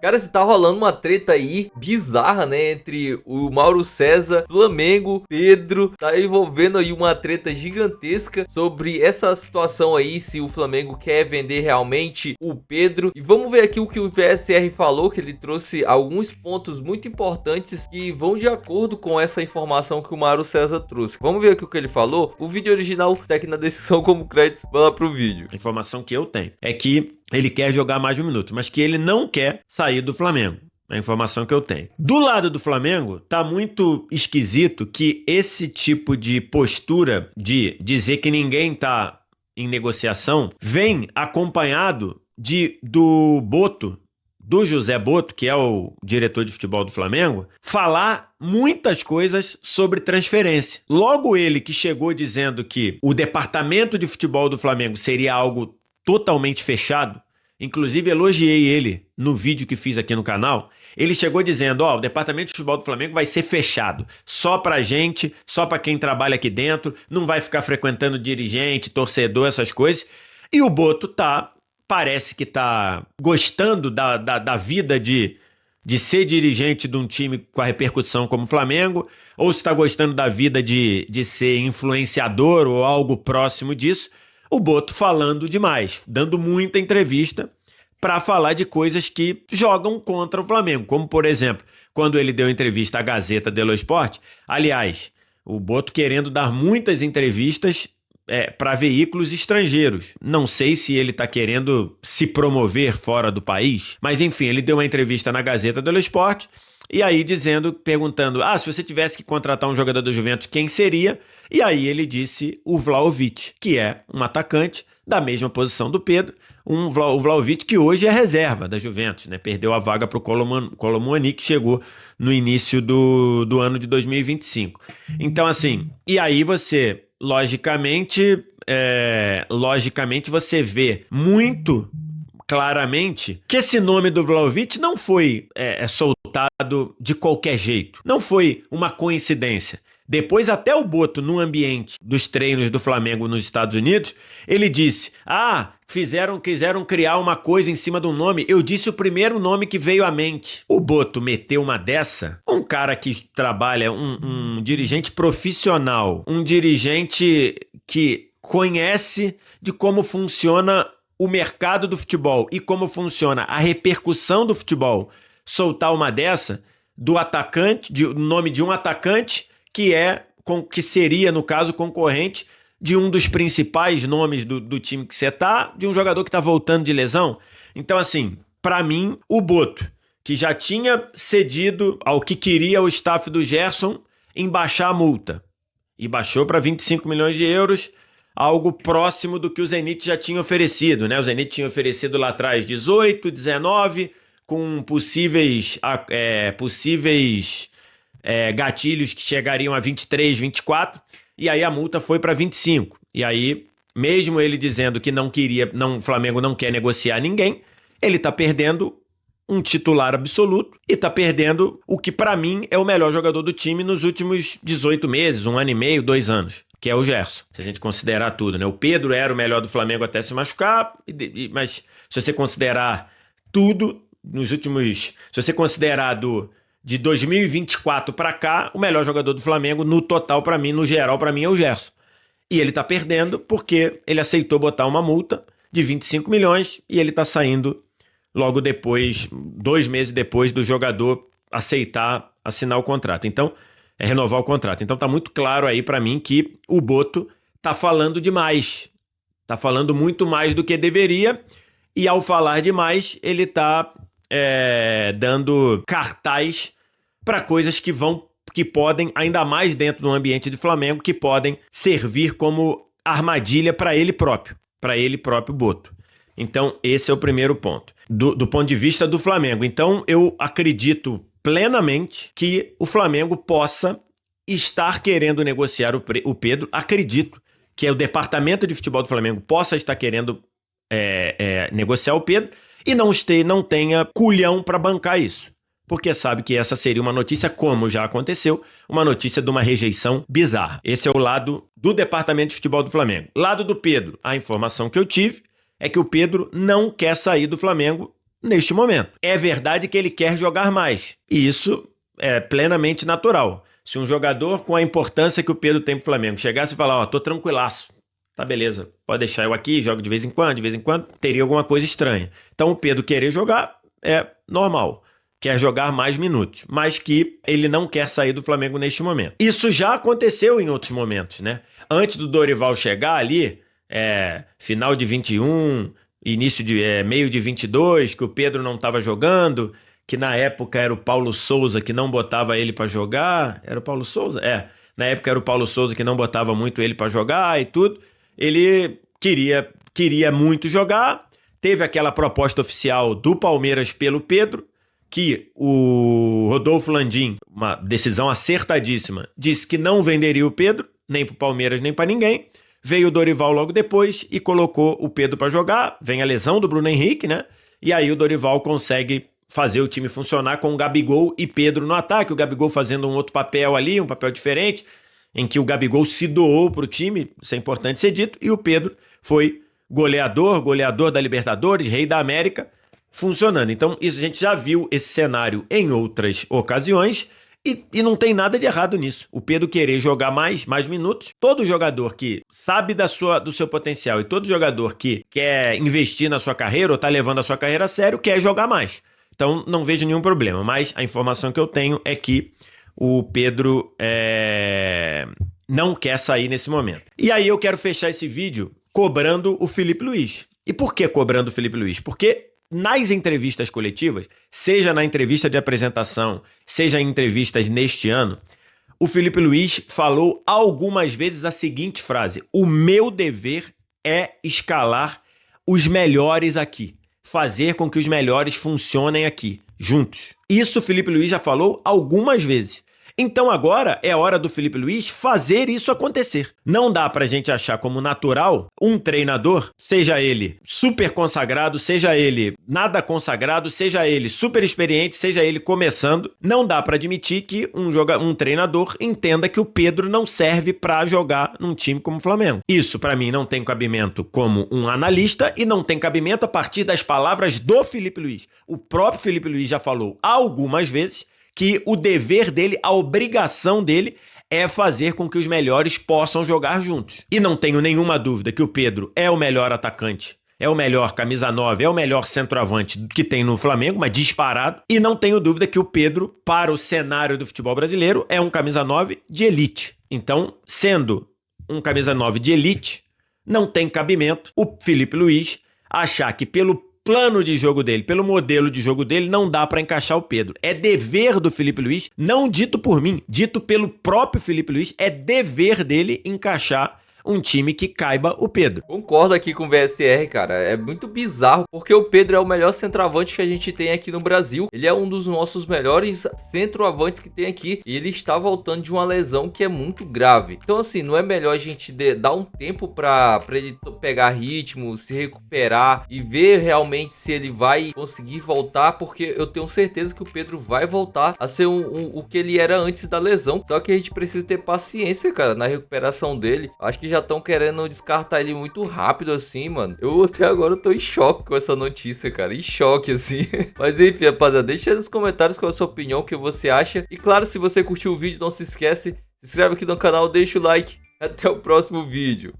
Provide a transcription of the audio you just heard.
Cara, se tá rolando uma treta aí bizarra, né, entre o Mauro César, Flamengo, Pedro, tá envolvendo aí uma treta gigantesca sobre essa situação aí, se o Flamengo quer vender realmente o Pedro. E vamos ver aqui o que o VSR falou, que ele trouxe alguns pontos muito importantes que vão de acordo com essa informação que o Mauro César trouxe. Vamos ver aqui o que ele falou. O vídeo original tá aqui na descrição como créditos, vai lá pro vídeo. A informação que eu tenho é que ele quer jogar mais de um minuto, mas que ele não quer sair do Flamengo. É a informação que eu tenho. Do lado do Flamengo, tá muito esquisito que esse tipo de postura de dizer que ninguém tá em negociação vem acompanhado do Boto, do José Boto, que é o diretor de futebol do Flamengo, falar muitas coisas sobre transferência. Logo ele que chegou dizendo que o departamento de futebol do Flamengo seria algo totalmente fechado, inclusive elogiei ele no vídeo que fiz aqui no canal, ele chegou dizendo, o departamento de futebol do Flamengo vai ser fechado, só pra gente, só pra quem trabalha aqui dentro, não vai ficar frequentando dirigente, torcedor, essas coisas, e o Boto parece que tá gostando da vida de ser dirigente de um time com a repercussão como o Flamengo, ou se tá gostando da vida de ser influenciador ou algo próximo disso. O Boto falando demais, dando muita entrevista para falar de coisas que jogam contra o Flamengo, como por exemplo, quando ele deu entrevista à Gazeta dello Sport. Aliás, o Boto querendo dar muitas entrevistas para veículos estrangeiros. Não sei se ele está querendo se promover fora do país, mas enfim, ele deu uma entrevista na Gazeta dello Sport e aí perguntando, se você tivesse que contratar um jogador do Juventus, quem seria? E aí ele disse o Vlahovic, que é um atacante da mesma posição do Pedro, o Vlahovic que hoje é reserva da Juventus, né? Perdeu a vaga para o Colomouani, que chegou no início do ano de 2025. Então assim, e aí você, logicamente você vê muito claramente que esse nome do Vlahovic não foi soltado de qualquer jeito. Não foi uma coincidência. Depois até o Boto, no ambiente dos treinos do Flamengo nos Estados Unidos, ele disse, quiseram criar uma coisa em cima de um nome, eu disse o primeiro nome que veio à mente. O Boto meteu uma dessa, um cara que trabalha, um dirigente profissional, um dirigente que conhece de como funciona o mercado do futebol e como funciona a repercussão do futebol, soltar uma dessa do atacante, do nome de um atacante que seria, no caso, concorrente de um dos principais nomes do time que você tá, de um jogador que tá voltando de lesão. Então, assim, pra mim, o Boto, que já tinha cedido ao que queria o staff do Gerson em baixar a multa, e baixou para 25 milhões de euros, algo próximo do que o Zenit já tinha oferecido, né? O Zenit tinha oferecido lá atrás 18, 19, com possíveis gatilhos que chegariam a 23, 24, e aí a multa foi para 25. E aí, mesmo ele dizendo que o Flamengo não quer negociar ninguém, ele tá perdendo um titular absoluto e tá perdendo o que para mim é o melhor jogador do time nos últimos 18 meses, 1 ano e meio, 2 anos, que é o Gerson, se a gente considerar tudo, né? O Pedro era o melhor do Flamengo até se machucar, mas se você considerar tudo, se você considerar de 2024 para cá, o melhor jogador do Flamengo no total para mim, no geral para mim é o Gerson. E ele tá perdendo porque ele aceitou botar uma multa de 25 milhões e ele tá saindo logo depois, 2 meses depois do jogador aceitar assinar o contrato. Então, renovar o contrato. Então tá muito claro aí para mim que o Boto tá falando demais. Tá falando muito mais do que deveria e ao falar demais, ele tá dando cartaz para coisas que podem, ainda mais dentro do ambiente de Flamengo, que podem servir como armadilha para ele próprio Boto. Então, esse é o primeiro ponto. Do ponto de vista do Flamengo. Então, eu acredito plenamente que o Flamengo possa estar querendo negociar o Pedro. Acredito que o departamento de futebol do Flamengo possa estar querendo negociar o Pedro e não tenha culhão para bancar isso. Porque sabe que essa seria uma notícia, como já aconteceu, uma notícia de uma rejeição bizarra. Esse é o lado do departamento de futebol do Flamengo. Lado do Pedro, a informação que eu tive é que o Pedro não quer sair do Flamengo neste momento. É verdade que ele quer jogar mais, e isso é plenamente natural. Se um jogador com a importância que o Pedro tem pro Flamengo chegasse e falar, ó, tô tranquilaço, tá beleza, pode deixar eu aqui, jogo de vez em quando, teria alguma coisa estranha. Então o Pedro querer jogar é normal, quer jogar mais minutos, mas que ele não quer sair do Flamengo neste momento. Isso já aconteceu em outros momentos, né? Antes do Dorival chegar ali, final de 21, meio de 22, que o Pedro não estava jogando, que na época era o Paulo Souza que não botava ele para jogar. Era o Paulo Souza? Na época era o Paulo Souza que não botava muito ele para jogar e tudo. Ele queria muito jogar. Teve aquela proposta oficial do Palmeiras pelo Pedro, que o Rodolfo Landim, uma decisão acertadíssima, disse que não venderia o Pedro, nem para o Palmeiras, nem para ninguém. Veio o Dorival logo depois e colocou o Pedro para jogar. Vem a lesão do Bruno Henrique, né? E aí o Dorival consegue fazer o time funcionar com o Gabigol e Pedro no ataque. O Gabigol fazendo um outro papel ali, um papel diferente, em que o Gabigol se doou para o time, isso é importante ser dito, e o Pedro foi goleador da Libertadores, rei da América, funcionando. Então, isso a gente já viu esse cenário em outras ocasiões e não tem nada de errado nisso. O Pedro querer jogar mais minutos, todo jogador que sabe do seu potencial e todo jogador que quer investir na sua carreira ou está levando a sua carreira a sério, quer jogar mais. Então, não vejo nenhum problema, mas a informação que eu tenho é que o Pedro não quer sair nesse momento. E aí eu quero fechar esse vídeo cobrando o Felipe Luiz. E por que cobrando o Felipe Luiz? Porque nas entrevistas coletivas, seja na entrevista de apresentação, seja em entrevistas neste ano, o Felipe Luiz falou algumas vezes a seguinte frase: o meu dever é escalar os melhores aqui, fazer com que os melhores funcionem aqui, juntos. Isso o Felipe Luiz já falou algumas vezes. Então agora é hora do Felipe Luiz fazer isso acontecer. Não dá pra gente achar como natural um treinador, seja ele super consagrado, seja ele nada consagrado, seja ele super experiente, seja ele começando. Não dá pra admitir que um treinador entenda que o Pedro não serve pra jogar num time como o Flamengo. Isso pra mim não tem cabimento como um analista e não tem cabimento a partir das palavras do Felipe Luiz. O próprio Felipe Luiz já falou algumas vezes que o dever dele, a obrigação dele é fazer com que os melhores possam jogar juntos. E não tenho nenhuma dúvida que o Pedro é o melhor atacante, é o melhor camisa 9, é o melhor centroavante que tem no Flamengo, mas disparado. E não tenho dúvida que o Pedro, para o cenário do futebol brasileiro, é um camisa 9 de elite. Então, sendo um camisa 9 de elite, não tem cabimento o Felipe Luiz achar que pelo plano de jogo dele, pelo modelo de jogo dele, não dá pra encaixar o Pedro. É dever do Felipe Luiz, não dito por mim, dito pelo próprio Felipe Luiz, é dever dele encaixar um time que caiba o Pedro. Concordo aqui com o VSR, cara. É muito bizarro, porque o Pedro é o melhor centroavante que a gente tem aqui no Brasil. Ele é um dos nossos melhores centroavantes que tem aqui. E ele está voltando de uma lesão que é muito grave. Então, assim, não é melhor a gente dar um tempo pra ele pegar ritmo, se recuperar e ver realmente se ele vai conseguir voltar, porque eu tenho certeza que o Pedro vai voltar a ser o que ele era antes da lesão. Só que a gente precisa ter paciência, cara, na recuperação dele. Acho que já estão querendo descartar ele muito rápido assim, mano. Eu até agora tô em choque com essa notícia, cara. Em choque, assim. Mas enfim, rapaziada, deixa aí nos comentários qual é a sua opinião, o que você acha. E claro, se você curtiu o vídeo, não se esquece, se inscreve aqui no canal, deixa o like. Até o próximo vídeo.